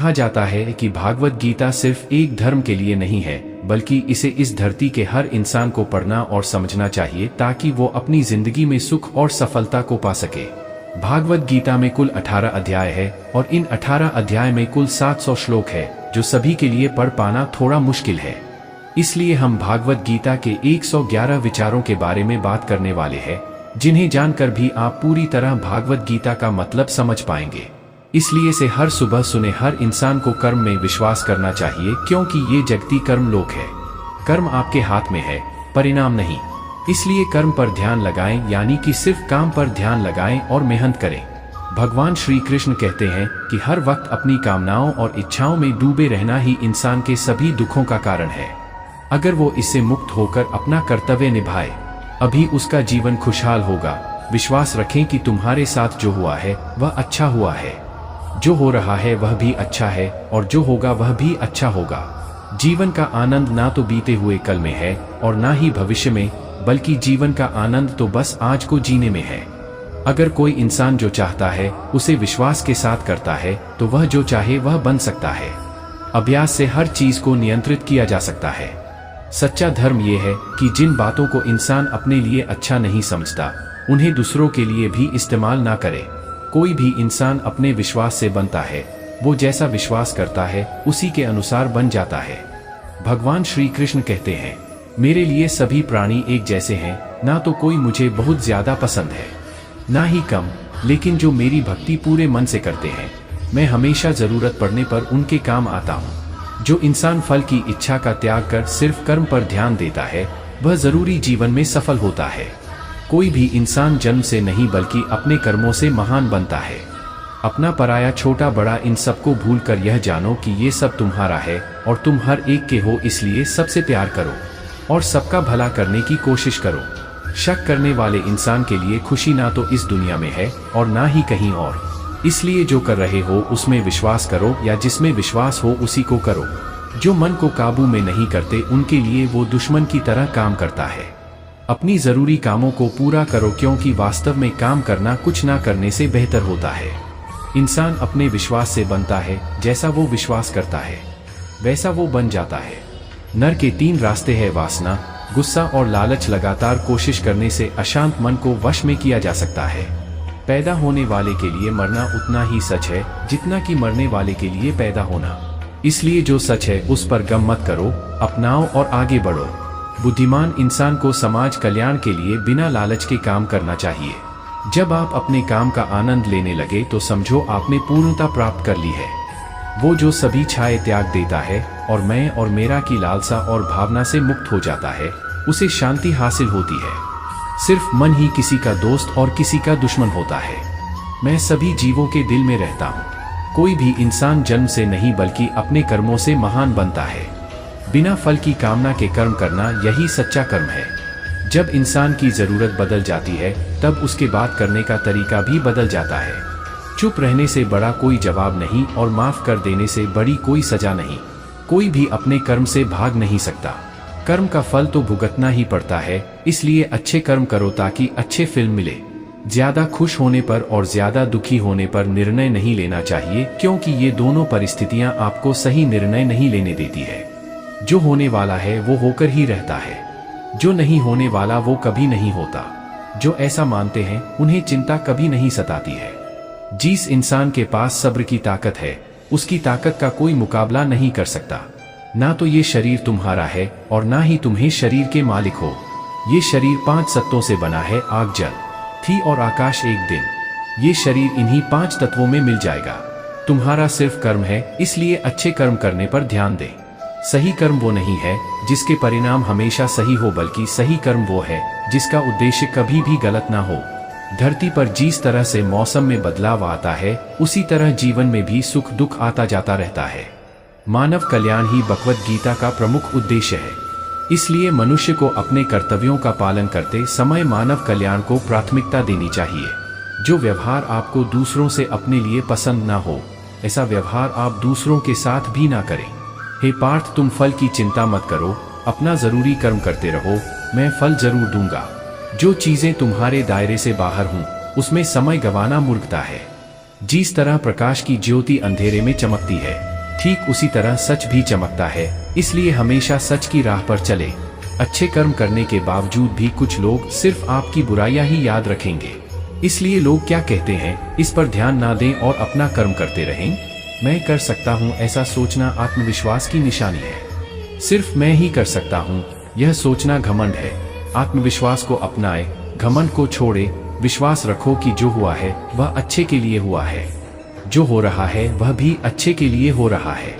कहा जाता है कि भागवत गीता सिर्फ एक धर्म के लिए नहीं है, बल्कि इसे इस धरती के हर इंसान को पढ़ना और समझना चाहिए ताकि वो अपनी जिंदगी में सुख और सफलता को पा सके। भागवत गीता में कुल 18 अध्याय है और इन 18 अध्याय में कुल 700 श्लोक है, जो सभी के लिए पढ़ पाना थोड़ा मुश्किल है। इसलिए हम भागवत गीता के 111 विचारों के बारे में बात करने वाले हैं, जिन्हें जानकर भी आप पूरी तरह भागवत गीता का मतलब समझ पाएंगे। इसलिए से हर सुबह सुने हर इंसान को कर्म में विश्वास करना चाहिए, क्योंकि ये जगती कर्म लोक है। कर्म आपके हाथ में है, परिणाम नहीं। इसलिए कर्म पर ध्यान लगाएं, यानी कि सिर्फ काम पर ध्यान लगाएं और मेहनत करें। भगवान श्री कृष्ण कहते हैं कि हर वक्त अपनी कामनाओं और इच्छाओं में डूबे रहना ही इंसान के सभी दुखों का कारण है। अगर वो इससे मुक्त होकर अपना कर्तव्य निभाए, अभी उसका जीवन खुशहाल होगा। विश्वास रखें कि तुम्हारे साथ जो हुआ है वह अच्छा हुआ है, जो हो रहा है वह भी अच्छा है, और जो होगा वह भी अच्छा होगा। जीवन का आनंद ना तो बीते हुए कल में है और ना ही भविष्य में, बल्कि जीवन का आनंद तो बस आज को जीने में है। अगर कोई इंसान जो चाहता है उसे विश्वास के साथ करता है, तो वह जो चाहे वह बन सकता है। अभ्यास से हर चीज को नियंत्रित किया जा सकता है। सच्चा धर्म यह है कि जिन बातों को इंसान अपने लिए अच्छा नहीं समझता, उन्हें दूसरों के लिए भी इस्तेमाल ना करे। कोई भी इंसान अपने विश्वास से बनता है, वो जैसा विश्वास करता है उसी के अनुसार बन जाता है। भगवान श्री कृष्ण कहते हैं, मेरे लिए सभी प्राणी एक जैसे हैं, ना तो कोई मुझे बहुत ज्यादा पसंद है, ना ही कम, लेकिन जो मेरी भक्ति पूरे मन से करते हैं, मैं हमेशा जरूरत पड़ने पर उनके काम आता हूँ। जो इंसान फल की इच्छा का त्याग कर सिर्फ कर्म पर ध्यान देता है, वह जरूरी जीवन में सफल होता है। कोई भी इंसान जन्म से नहीं बल्कि अपने कर्मों से महान बनता है। अपना पराया छोटा बड़ा इन सबको भूलकर यह जानो कि ये सब तुम्हारा है और तुम हर एक के हो, इसलिए सबसे प्यार करो और सबका भला करने की कोशिश करो। शक करने वाले इंसान के लिए खुशी ना तो इस दुनिया में है और ना ही कहीं और। इसलिए जो कर रहे हो उसमें विश्वास करो, या जिसमें विश्वास हो उसी को करो। जो मन को काबू में नहीं करते, उनके लिए वो दुश्मन की तरह काम करता है। अपनी जरूरी कामों को पूरा करो, क्योंकि वास्तव में काम करना कुछ ना करने से बेहतर होता है। इंसान अपने विश्वास से बनता है, जैसा वो विश्वास करता है वैसा वो बन जाता है। नर के 3 रास्ते हैं, वासना, गुस्सा और लालच। लगातार कोशिश करने से अशांत मन को वश में किया जा सकता है। पैदा होने वाले के लिए मरना उतना ही सच है जितना कि मरने वाले के लिए पैदा होना। इसलिए जो सच है उस पर गम मत करो, अपनाओ और आगे बढ़ो। बुद्धिमान इंसान को समाज कल्याण के लिए बिना लालच के काम करना चाहिए। जब आप अपने काम का आनंद लेने लगे तो समझो आपने पूर्णता प्राप्त कर ली है। वो जो सभी छाए त्याग देता है और मैं और मेरा की लालसा और भावना से मुक्त हो जाता है, उसे शांति हासिल होती है। सिर्फ मन ही किसी का दोस्त और किसी का दुश्मन होता है। मैं सभी जीवों के दिल में रहता हूँ। कोई भी इंसान जन्म से नहीं बल्कि अपने कर्मों से महान बनता है। बिना फल की कामना के कर्म करना यही सच्चा कर्म है। जब इंसान की जरूरत बदल जाती है, तब उसके बात करने का तरीका भी बदल जाता है। चुप रहने से बड़ा कोई जवाब नहीं और माफ कर देने से बड़ी कोई सजा नहीं। कोई भी अपने कर्म से भाग नहीं सकता। कर्म का फल तो भुगतना ही पड़ता है, इसलिए अच्छे कर्म करो ताकि अच्छे फल मिले। ज्यादा खुश होने पर और ज्यादा दुखी होने पर निर्णय नहीं लेना चाहिए, क्योंकि ये दोनों परिस्थितियां आपको सही निर्णय नहीं लेने देती है। जो होने वाला है वो होकर ही रहता है, जो नहीं होने वाला वो कभी नहीं होता। जो ऐसा मानते हैं उन्हें चिंता कभी नहीं सताती है। जिस इंसान के पास सब्र की ताकत है, उसकी ताकत का कोई मुकाबला नहीं कर सकता। ना तो ये शरीर तुम्हारा है और ना ही तुम्हें शरीर के मालिक हो। ये शरीर 5 तत्वों से बना है, आग, जल, थी और आकाश। एक दिन ये शरीर इन्हीं 5 तत्वों में मिल जाएगा। तुम्हारा सिर्फ कर्म है, इसलिए अच्छे कर्म करने पर ध्यान दें। सही कर्म वो नहीं है जिसके परिणाम हमेशा सही हो, बल्कि सही कर्म वो है जिसका उद्देश्य कभी भी गलत ना हो। धरती पर जिस तरह से मौसम में बदलाव आता है, उसी तरह जीवन में भी सुख दुख आता जाता रहता है। मानव कल्याण ही भगवत गीता का प्रमुख उद्देश्य है। इसलिए मनुष्य को अपने कर्तव्यों का पालन करते समय मानव कल्याण को प्राथमिकता देनी चाहिए। जो व्यवहार आपको दूसरों से अपने लिए पसंद ना हो, ऐसा व्यवहार आप दूसरों के साथ भी ना करें। हे पार्थ, तुम फल की चिंता मत करो, अपना जरूरी कर्म करते रहो, मैं फल जरूर दूंगा। जो चीजें तुम्हारे दायरे से बाहर हों, उसमें समय गंवाना मूर्खता है। जिस तरह प्रकाश की ज्योति अंधेरे में चमकती है, ठीक उसी तरह सच भी चमकता है, इसलिए हमेशा सच की राह पर चले। अच्छे कर्म करने के बावजूद भी कुछ लोग सिर्फ आपकी बुराइयां ही याद रखेंगे, इसलिए लोग क्या कहते हैं इस पर ध्यान ना दें और अपना कर्म करते रहें। मैं कर सकता हूं, ऐसा सोचना आत्मविश्वास की निशानी है। सिर्फ मैं ही कर सकता हूं, यह सोचना घमंड है। आत्मविश्वास को अपनाए, घमंड को छोड़े। विश्वास रखो कि जो हुआ है वह अच्छे के लिए हुआ है, जो हो रहा है वह भी अच्छे के लिए हो रहा है,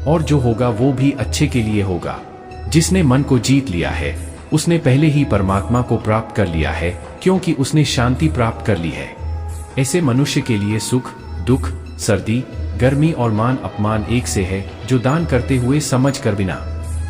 और जो होगा वो भी अच्छे के लिए होगा। जिसने मन को जीत लिया है उसने पहले ही परमात्मा को प्राप्त कर लिया है, क्योंकि उसने शांति प्राप्त कर ली है। ऐसे मनुष्य के लिए सुख, दुख, सर्दी, गर्मी और मान अपमान एक से है, जो दान करते हुए समझ कर बिना